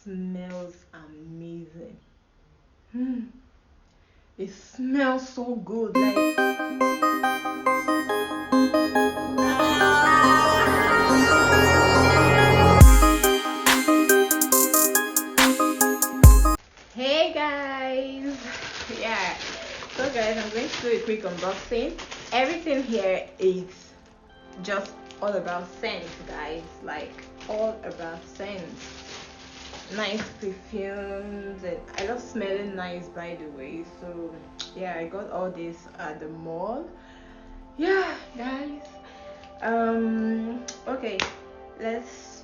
smells amazing. It smells so good, like hey guys. Yeah, so guys, I'm going to do a quick unboxing. Everything here is just all about scents, guys, like all about scents. Nice perfumes, and I love smelling nice, by the way. So yeah, I got all this at the mall. Yeah guys, okay, let's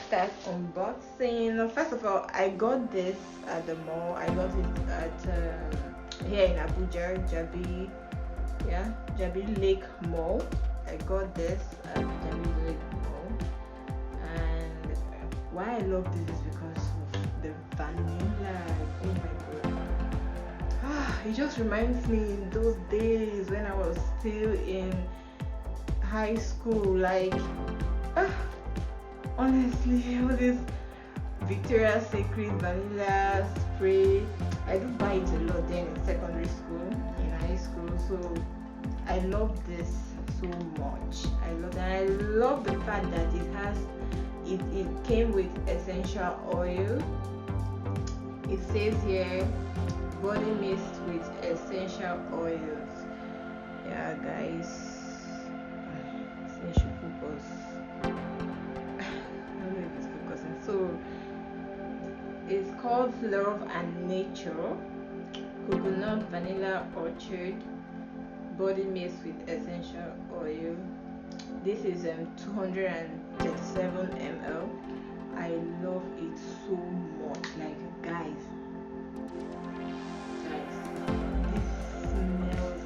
start unboxing. First of all, I got this at the mall. I got it at here in Abuja, Jabi Lake Mall. I got this at Jabi Lake Mall, and why I love this is because of the vanilla. Oh my god, it just reminds me in those days when I was still in high school. Like, honestly, all this Victoria's Secret vanilla spray, I do buy it a lot then in secondary school, in high school. So I love this so much. I love the fact that it came with essential oil. It says here body mist with essential oils. Yeah guys, essential focus. I don't know if it's focusing. So it's called Love and Nature Coconut Vanilla Orchid Body Mist with Essential Oil. This is 237 ml. I love it so much. Like guys, this smells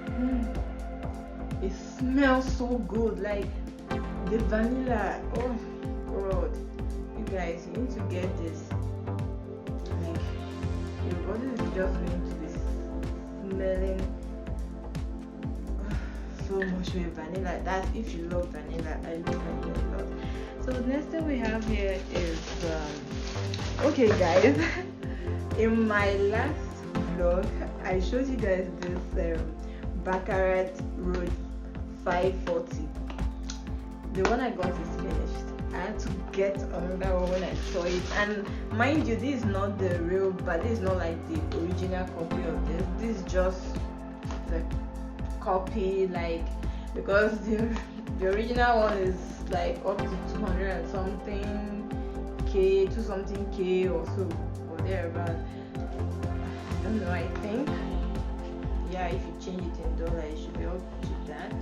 amazing. It smells so good. Like the vanilla, oh god, you guys, you need to get this. Like your body is just going to be smelling so much with vanilla. That's if you love vanilla. I love vanilla a lot. So the next thing we have here is okay guys, in my last vlog I showed you guys this Baccarat Rouge 540. The one I got is finished. I had to get another one when I saw it, and mind you, this is not the real, but this is not like the original copy of this. This is just the copy, like, because the original one is like up to 200 and something K, 2 something K or so, or thereabout. I don't know, I think, yeah, if you change it in dollar it should be up to that,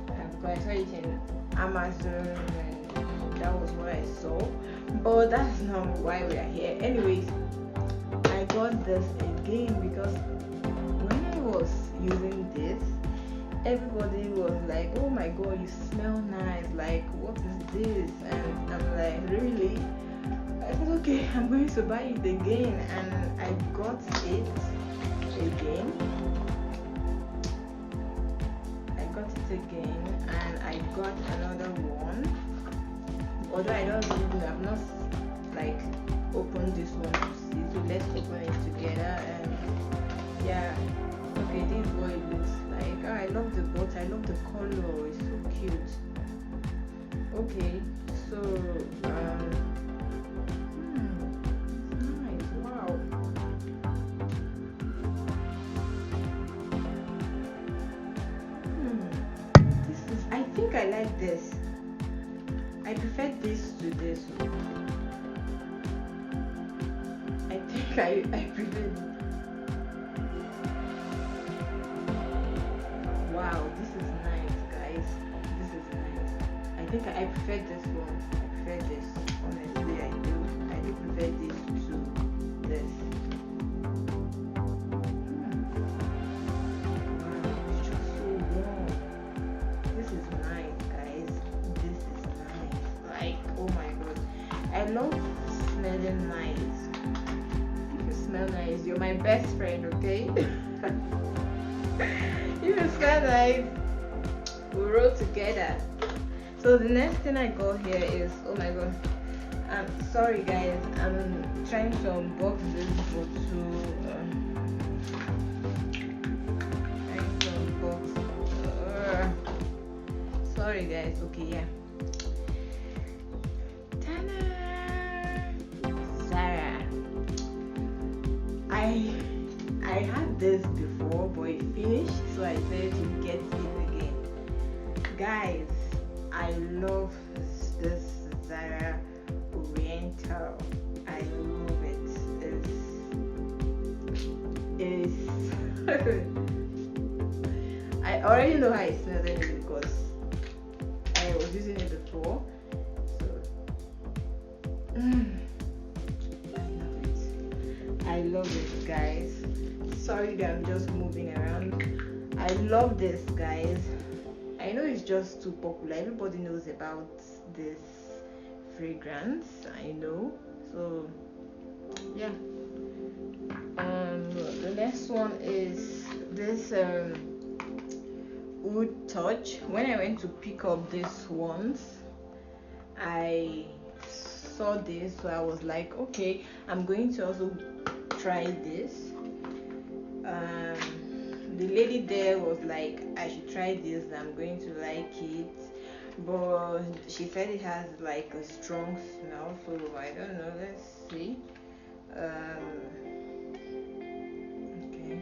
because I saw it in Amazon and that was what I saw, but that's not why we are here. Anyways, I got this again because when I was using this, everybody was like, oh my god, you smell nice, like what is this? And I'm like, really? I said, okay, I'm going to buy it again, and I got it again. And I got another one, although I don't really, I've not like opened this one to see, so let's open it together. And yeah, okay, this is what it looks like. I love the boat, I love the color, it's so cute. Okay, so nice, wow. I think I like this. I prefer this to this. I think I prefer it. Wow, this is nice, guys. This is nice. I think I prefer this one. I prefer this. Honestly, I do. I do prefer this to this. I love smelling nice. If you smell nice, you're my best friend, okay? If you smell nice, we roll together. So the next thing I got here is, oh my god, Sorry guys, I'm trying to unbox this bottle. Trying to unbox. Sorry guys. Okay, yeah. Ta-da! Zara. I had this before, but it finished, so I said to get it again. Guys, I love this ZARA Oriental. I love it. I already know how it smells because I was using it before. So I love it, guys. Sorry that I'm just moving around. I love this, guys. I know it's just too popular. Everybody knows about this fragrance. I know. So yeah. The next one is this Wood Touch. When I went to pick up these ones, I saw this, so I was like, okay, I'm going to also try this. The lady there was like, I should try this, I'm going to like it, but she said it has like a strong smell, so I don't know. Let's see. Okay.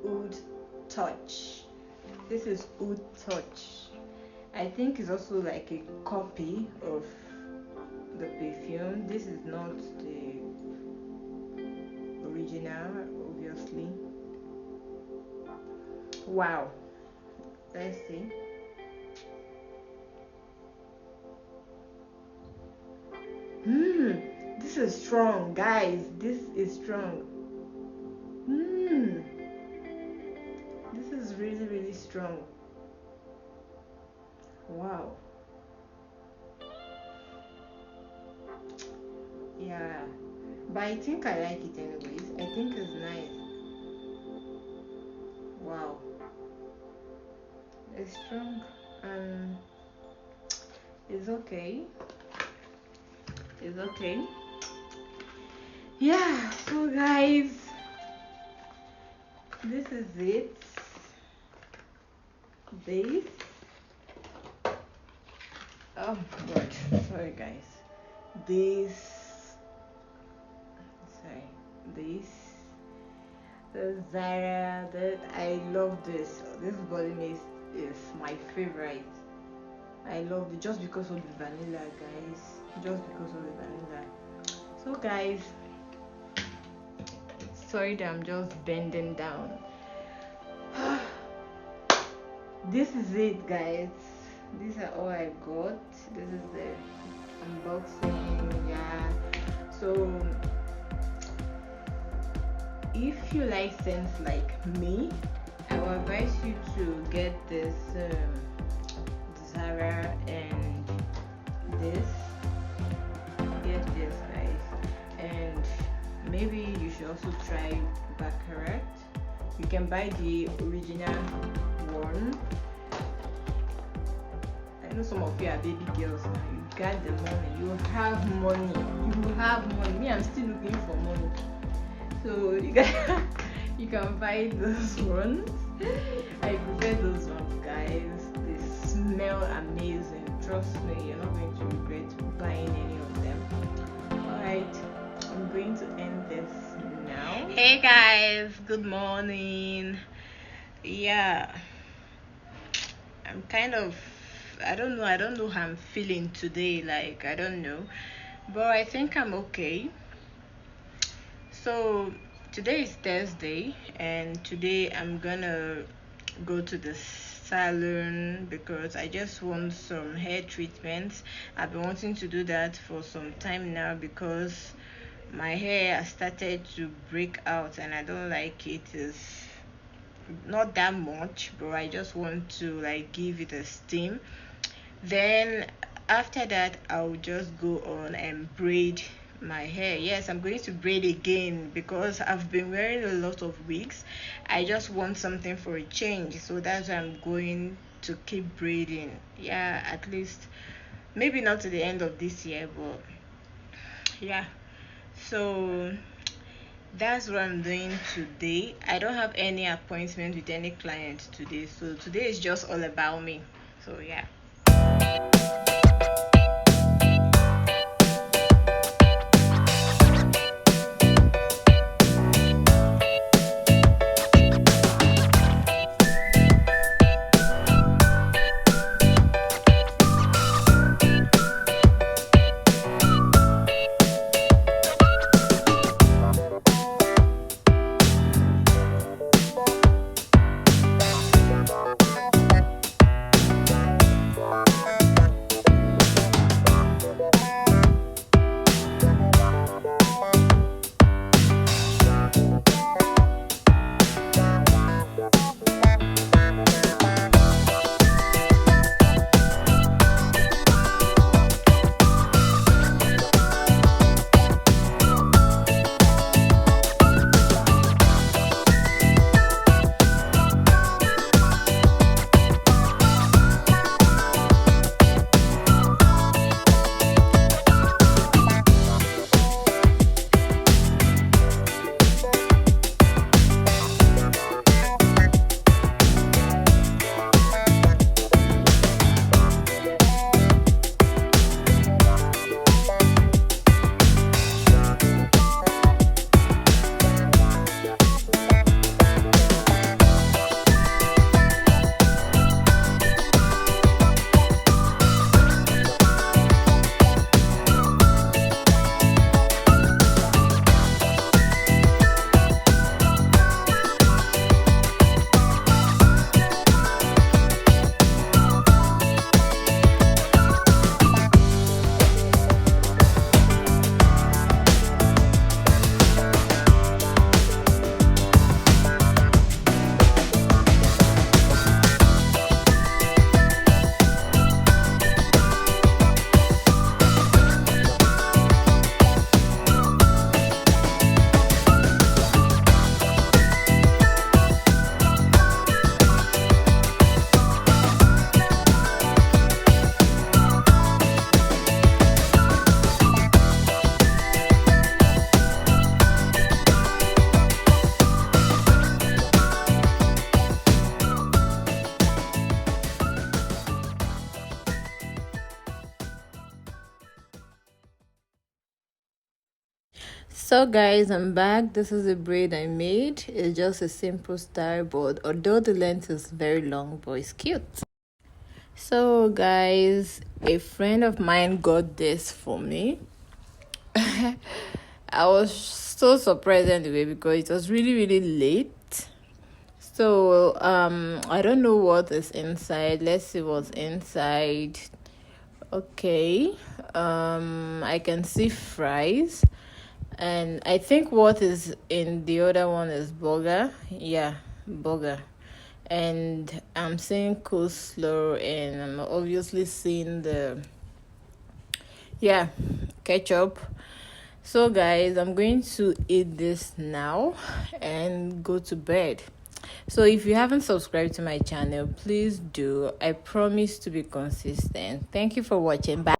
Wood Touch. This is Wood Touch. I think it's also like a copy of the perfume. This is not the original, obviously. Wow. Let's see. This is strong, guys. This is strong. This is really, really strong. Wow. Yeah, but I think I like it anyways. I think it's nice. Wow, it's strong and it's okay. It's okay. Yeah, so guys, this is it. This. Oh god, sorry guys. This the ZARA, that I love this body mist is my favorite. I love it just because of the vanilla, guys, just because of the vanilla. So guys, sorry that I'm just bending down. This is it, guys. These are all I got. This is the unboxing. Yeah, so if you like scents like me, I will advise you to get this ZARA and this. Get this, guys, and maybe you should also try Baccarat. You can buy the original one. I know some of you are baby girls now. You got the money. You have money. You have money. Me, I'm still looking for money. So you can buy those ones. I prefer those ones, guys. They smell amazing. Trust me, you're not going to regret buying any of them. Alright, I'm going to end this now. Hey guys, good morning. Yeah, I'm kind of, I don't know how I'm feeling today. Like, I don't know, but I think I'm okay. So today is Thursday, and today I'm gonna go to the salon because I just want some hair treatments. I've been wanting to do that for some time now because my hair has started to break out and I don't like it. It's not that much, but I just want to like give it a steam. Then after that, I'll just go on and braid my hair. Yes, I'm going to braid again because I've been wearing a lot of wigs. I just want something for a change, so that's why I'm going to keep braiding. Yeah, at least maybe not to the end of this year, but yeah. So that's what I'm doing today. I don't have any appointment with any client today, so today is just all about me. So yeah. So guys, I'm back. This is a braid I made. It's just a simple style, but although the length is very long, but it's cute. So guys, a friend of mine got this for me. I was so surprised anyway because it was really late. So I don't know what is inside. Let's see what's inside. Okay, I can see fries. And I think what is in the other one is burger. Yeah, burger. And I'm seeing coleslaw, and I'm obviously seeing the, yeah, ketchup. So guys, I'm going to eat this now and go to bed. So if you haven't subscribed to my channel, please do. I promise to be consistent. Thank you for watching. Bye.